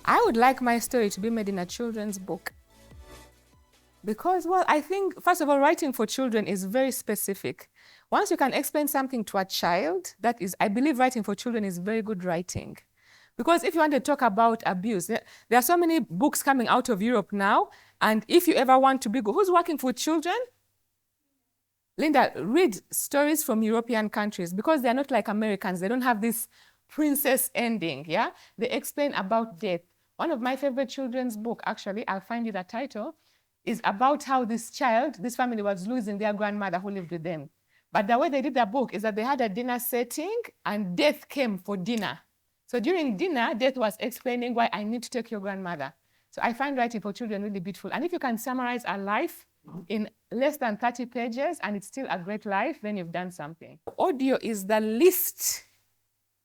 I would like my story to be made in a children's book. Because, well, I think, first of all, writing for children is very specific. Once you can explain something to a child, that is, I believe writing for children is very good writing. Because if you want to talk about abuse, there are so many books coming out of Europe now. And if you ever want to be good, who's working for children? Linda, read stories from European countries because they're not like Americans. They don't have this princess ending, yeah? They explain about death. One of my favorite children's book, actually, I'll find you the title, is about how this family was losing their grandmother who lived with them. But the way they did the book is that they had a dinner setting and death came for dinner. So during dinner, death was explaining why I need to take your grandmother. So I find writing for children really beautiful. And if you can summarize a life in less than 30 pages and it's still a great life, then you've done something. Audio is the least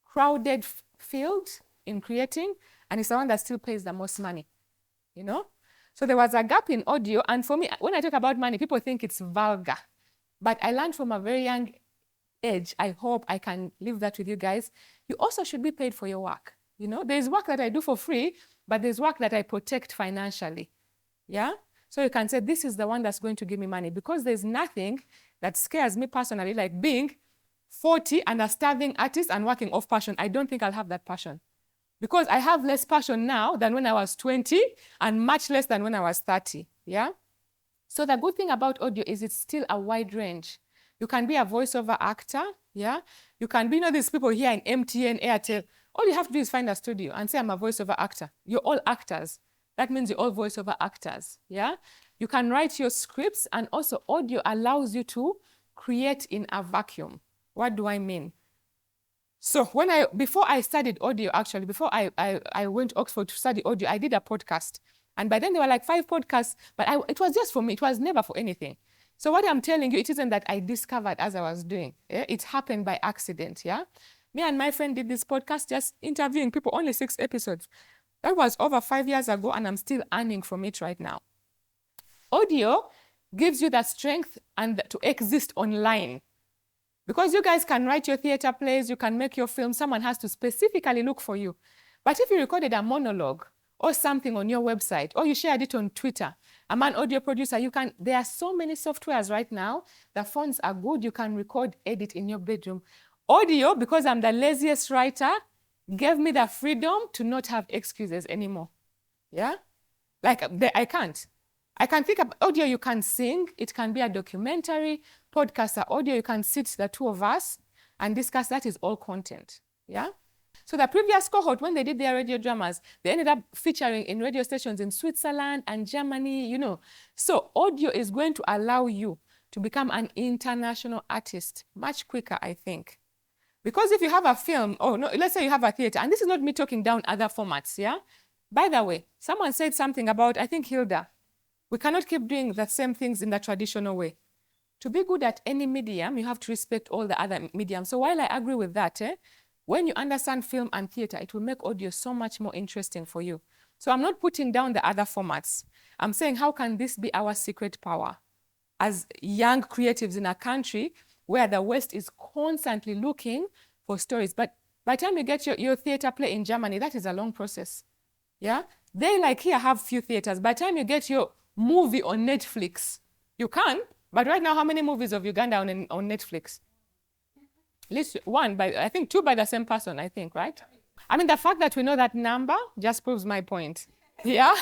crowded field in creating, and it's the one that still pays the most money, you know? So there was a gap in audio, and for me, when I talk about money, people think it's vulgar. But I learned from a very young age, I hope I can leave that with you guys, you also should be paid for your work. You know, there's work that I do for free, but there's work that I protect financially, yeah? So you can say, this is the one that's going to give me money, because there's nothing that scares me personally, like being 40 and a starving artist and working off passion. I don't think I'll have that passion, because I have less passion now than when I was 20 and much less than when I was 30, yeah? So the good thing about audio is it's still a wide range. You can be a voiceover actor, yeah? You can be, you know, these people here in MTN, Airtel. All you have to do is find a studio and say, I'm a voiceover actor. You're all actors. That means you're all voiceover actors, yeah? You can write your scripts, and also audio allows you to create in a vacuum. What do I mean? So before I studied audio, actually, before I went to Oxford to study audio, I did a podcast. And by then there were like 5 podcasts, but it was just for me. It was never for anything. So what I'm telling you, it isn't that I discovered as I was doing. Yeah? It happened by accident, yeah? Me and my friend did this podcast, just interviewing people, only 6 episodes. That was over 5 years ago, and I'm still earning from it right now. Audio gives you the strength and to exist online. Because you guys can write your theater plays, you can make your film, someone has to specifically look for you. But if you recorded a monologue or something on your website, or you shared it on Twitter, I'm an audio producer, there are so many softwares right now, the phones are good, you can record, edit in your bedroom. Audio, because I'm the laziest writer, gave me the freedom to not have excuses anymore, yeah? Like, I can't. I can think of audio, you can sing, it can be a documentary, podcast or audio, you can sit the 2 of us and discuss. That is all content, yeah? So the previous cohort, when they did their radio dramas, they ended up featuring in radio stations in Switzerland and Germany, you know. So audio is going to allow you to become an international artist much quicker, I think. Because if you have a film, let's say you have a theater, and this is not me talking down other formats, yeah? By the way, someone said something about, I think Hilda, we cannot keep doing the same things in the traditional way. To be good at any medium, you have to respect all the other mediums. So while I agree with that, when you understand film and theater, it will make audio so much more interesting for you. So I'm not putting down the other formats. I'm saying, how can this be our secret power as young creatives in a country where the West is constantly looking for stories? But by the time you get your theater play in Germany, that is a long process, yeah? They, like here, have few theaters. By the time you get your movie on Netflix, you can, but right now, how many movies of Uganda on Netflix? At least 1, I think 2 by the same person, I think, right? I mean, the fact that we know that number just proves my point, yeah?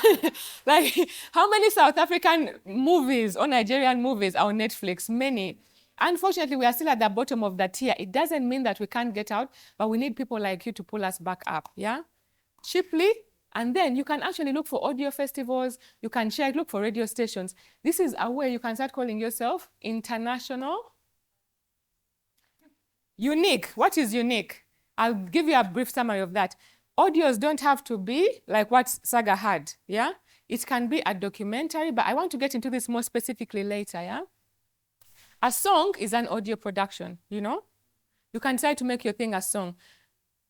Like, how many South African movies or Nigerian movies are on Netflix? Many. Unfortunately, we are still at the bottom of the tier. It doesn't mean that we can't get out, but we need people like you to pull us back up, yeah? Cheaply. And then you can actually look for audio festivals, you can look for radio stations. This is a way you can start calling yourself international. Unique. What is unique? I'll give you a brief summary of that. Audios don't have to be like what Saga had, yeah? It can be a documentary, but I want to get into this more specifically later, yeah? A song is an audio production, you know? You can try to make your thing a song.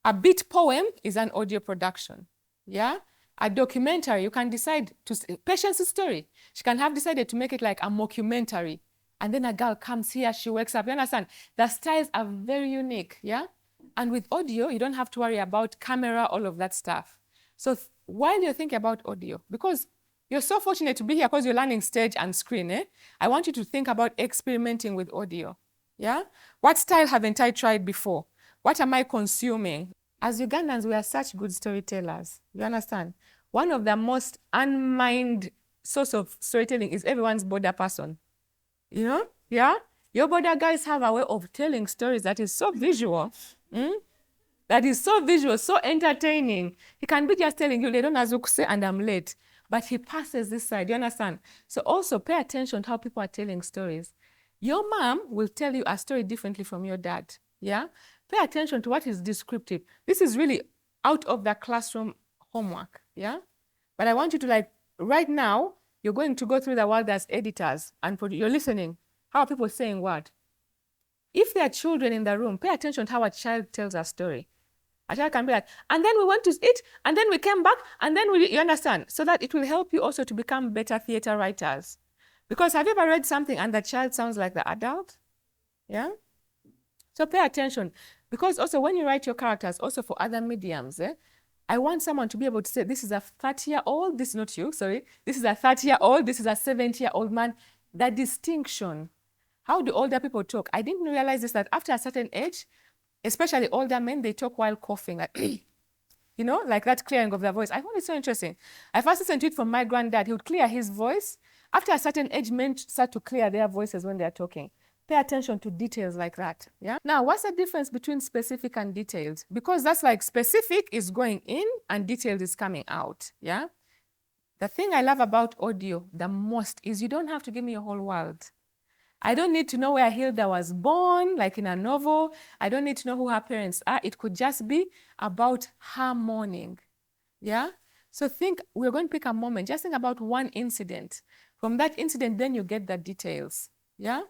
A beat poem is an audio production. Yeah, a documentary, you can decide to, Patience's story, she can have decided to make it like a mockumentary, and then a girl comes here, she wakes up, you understand? The styles are very unique, yeah? And with audio, you don't have to worry about camera, all of that stuff. So while you're thinking about audio, because you're so fortunate to be here because you're learning stage and screen, I want you to think about experimenting with audio. Yeah? What style haven't I tried before? What am I consuming? As Ugandans, we are such good storytellers. You understand? One of the most unmined source of storytelling is everyone's border person. You know? Yeah? Your border guys have a way of telling stories that is so visual. That is so visual, so entertaining. He can be just telling you, Ledonazukuse, and I'm late. But he passes this side. You understand? So also pay attention to how people are telling stories. Your mom will tell you a story differently from your dad. Yeah? Pay attention to what is descriptive. This is really out of the classroom homework. Yeah? But I want you to, like, right now, you're going to go through the world as editors and you're listening. How are people saying what? If there are children in the room, pay attention to how a child tells a story. A child can be like, and then we went to eat, and then we came back, and then you understand? So that it will help you also to become better theater writers. Because have you ever read something and the child sounds like the adult? Yeah? So pay attention. Because also when you write your characters, also for other mediums, I want someone to be able to say, this is a 30-year-old, this is not you, sorry. This is a 30-year-old, this is a 70-year-old man. The distinction. How do older people talk? I didn't realize this, that after a certain age, especially older men, they talk while coughing, like, you know, like that clearing of their voice. I found it so interesting. I first listened to it from my granddad. He would clear his voice. After a certain age, men start to clear their voices when they're talking. Pay attention to details like that. Yeah. Now, what's the difference between specific and detailed? Because that's like specific is going in and detailed is coming out. Yeah. The thing I love about audio the most is you don't have to give me your whole world. I don't need to know where Hilda was born, like in a novel. I don't need to know who her parents are. It could just be about her morning. Yeah? So think, we're going to pick a moment. Just think about one incident. From that incident, then you get the details. Yeah?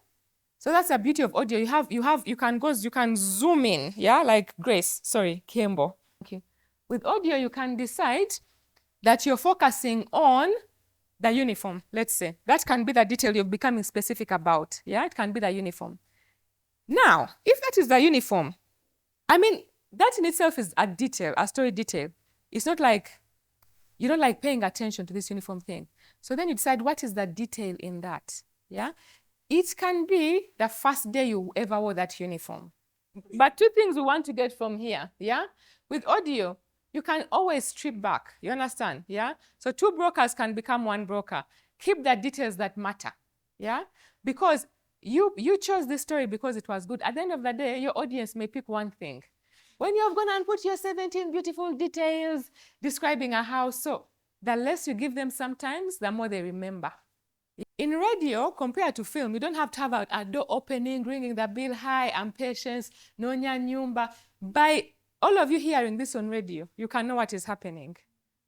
So that's the beauty of audio. You can zoom in. Yeah? Like Grace, sorry, Kiembo. Okay. With audio, you can decide that you're focusing on the uniform, let's say. That can be the detail you're becoming specific about. Yeah, it can be the uniform. Now, if that is the uniform, I mean, that in itself is a detail, a story detail. It's not like, you don't like paying attention to this uniform thing. So then you decide what is the detail in that. Yeah, it can be the first day you ever wore that uniform. But two things we want to get from here. Yeah, with audio, you can always strip back. You understand? Yeah? So two brokers can become one broker. Keep the details that matter. Yeah? Because you chose this story because it was good. At the end of the day, your audience may pick one thing. When you have gone and put your 17 beautiful details describing a house, so the less you give them sometimes, the more they remember. In radio, compared to film, you don't have to have a door opening, ringing the bell, hi, I'm Patience, Nonya Nyumba. By all of you hearing this on radio, you can know what is happening.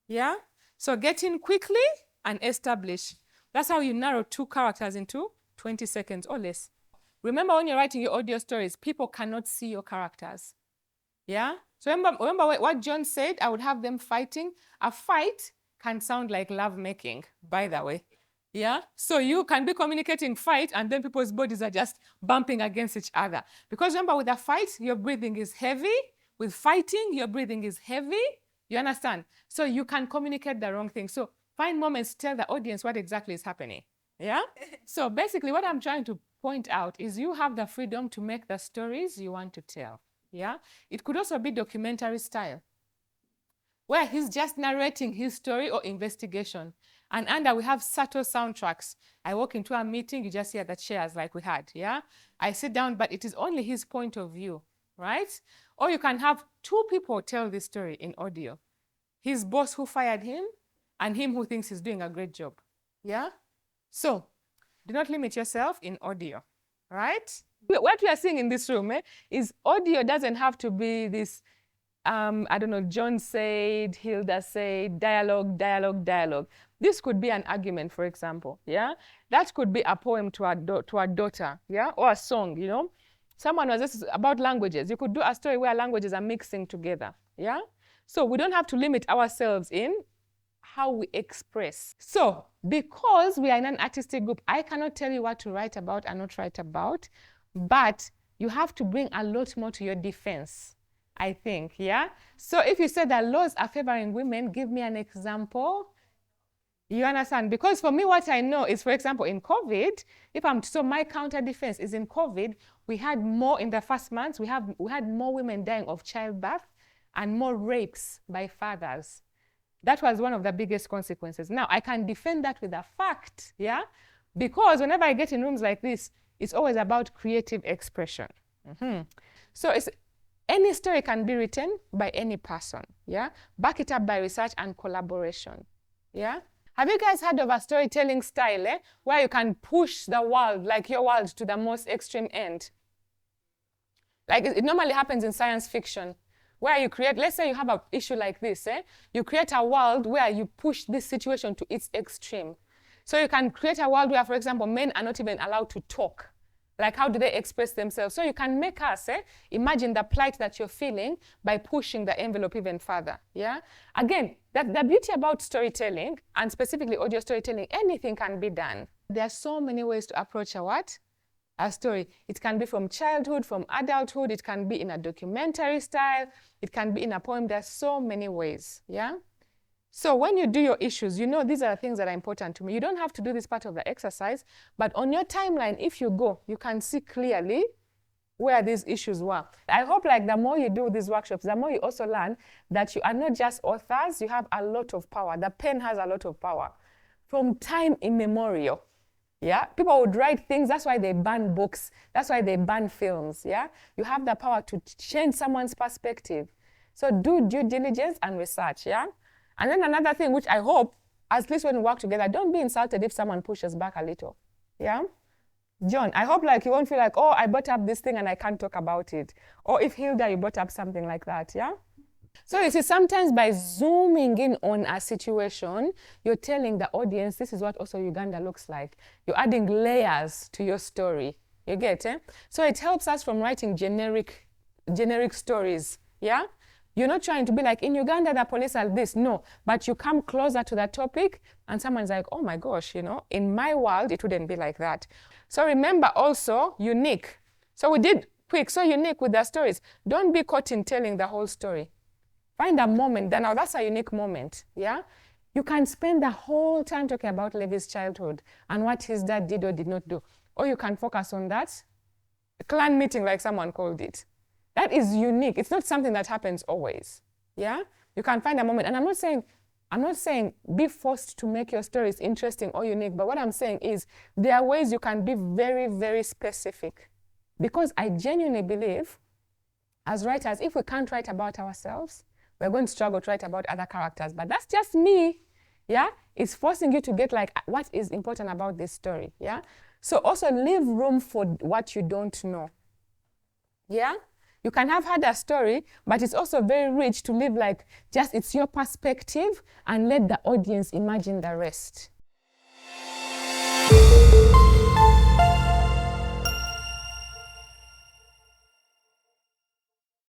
Yeah? So get in quickly and establish. That's how you narrow two characters into 20 seconds or less. Remember when you're writing your audio stories, people cannot see your characters. Yeah? So remember what John said, I would have them fighting. A fight can sound like lovemaking, by the way. Yeah? So you can be communicating fight and then people's bodies are just bumping against each other. Because remember, with a fight, your breathing is heavy. With fighting, your breathing is heavy. You understand? So you can communicate the wrong thing. So find moments to tell the audience what exactly is happening. Yeah? So basically what I'm trying to point out is you have the freedom to make the stories you want to tell. Yeah? It could also be documentary style, where he's just narrating his story or investigation. And under we have subtle soundtracks. I walk into a meeting, you just hear the chairs like we had, yeah? I sit down, but it is only his point of view, right? Or you can have two people tell this story in audio. His boss who fired him and him who thinks he's doing a great job, yeah? So do not limit yourself in audio, right? What we are seeing in this room is audio doesn't have to be this I don't know, John said, Hilda said, dialogue, dialogue, dialogue. This could be an argument, for example, yeah? That could be a poem to a daughter, yeah? Or a song, you know? Someone was just about languages. You could do a story where languages are mixing together, yeah? So we don't have to limit ourselves in how we express. So because we are in an artistic group, I cannot tell you what to write about and not write about, but you have to bring a lot more to your defense. I think, yeah? So if you say that laws are favoring women, give me an example. You understand? Because for me, what I know is, for example, in COVID, so my counter defense is in COVID, we had more in the first months, we had more women dying of childbirth and more rapes by fathers. That was one of the biggest consequences. Now, I can defend that with a fact, yeah? Because whenever I get in rooms like this, it's always about creative expression. So any story can be written by any person, yeah? Back it up by research and collaboration, yeah? Have you guys heard of a storytelling style, where you can push the world, like your world, to the most extreme end? Like it normally happens in science fiction, where you create, let's say you have an issue like this, you create a world where you push this situation to its extreme. So you can create a world where, for example, men are not even allowed to talk. Like, how do they express themselves? So you can make us imagine the plight that you're feeling by pushing the envelope even further, yeah? Again, the beauty about storytelling, and specifically audio storytelling, anything can be done. There are so many ways to approach a story. It can be from childhood, from adulthood, it can be in a documentary style, it can be in a poem. There's so many ways, yeah? So when you do your issues, you know these are the things that are important to me. You don't have to do this part of the exercise, but on your timeline, if you go, you can see clearly where these issues were. I hope like the more you do these workshops, the more you also learn that you are not just authors, you have a lot of power. The pen has a lot of power. From time immemorial, yeah? People would write things, that's why they ban books, that's why they ban films, yeah? You have the power to change someone's perspective. So do due diligence and research, yeah? And then another thing, which I hope, at least when we work together, don't be insulted if someone pushes back a little. Yeah? John, I hope like you won't feel like, oh, I brought up this thing and I can't talk about it. Or if Hilda, you brought up something like that, yeah? So you see, sometimes by zooming in on a situation, you're telling the audience, this is what also Uganda looks like. You're adding layers to your story. You get it? So it helps us from writing generic stories, yeah? You're not trying to be like, in Uganda, the police are this. No, but you come closer to that topic and someone's like, oh my gosh, you know, in my world, it wouldn't be like that. So remember also, unique. So we did quick, so unique with the stories. Don't be caught in telling the whole story. Find a moment, now that's a unique moment, yeah? You can spend the whole time talking about Levi's childhood and what his dad did or did not do. Or you can focus on that. A clan meeting, like someone called it. That is unique. It's not something that happens always. Yeah? You can find a moment. And I'm not saying be forced to make your stories interesting or unique, but what I'm saying is there are ways you can be very, very specific. Because I genuinely believe, as writers, if we can't write about ourselves, we're going to struggle to write about other characters. But that's just me. Yeah? It's forcing you to get like, what is important about this story? Yeah? So also leave room for what you don't know. Yeah? You can have had a story, but it's also very rich to live like just it's your perspective and let the audience imagine the rest.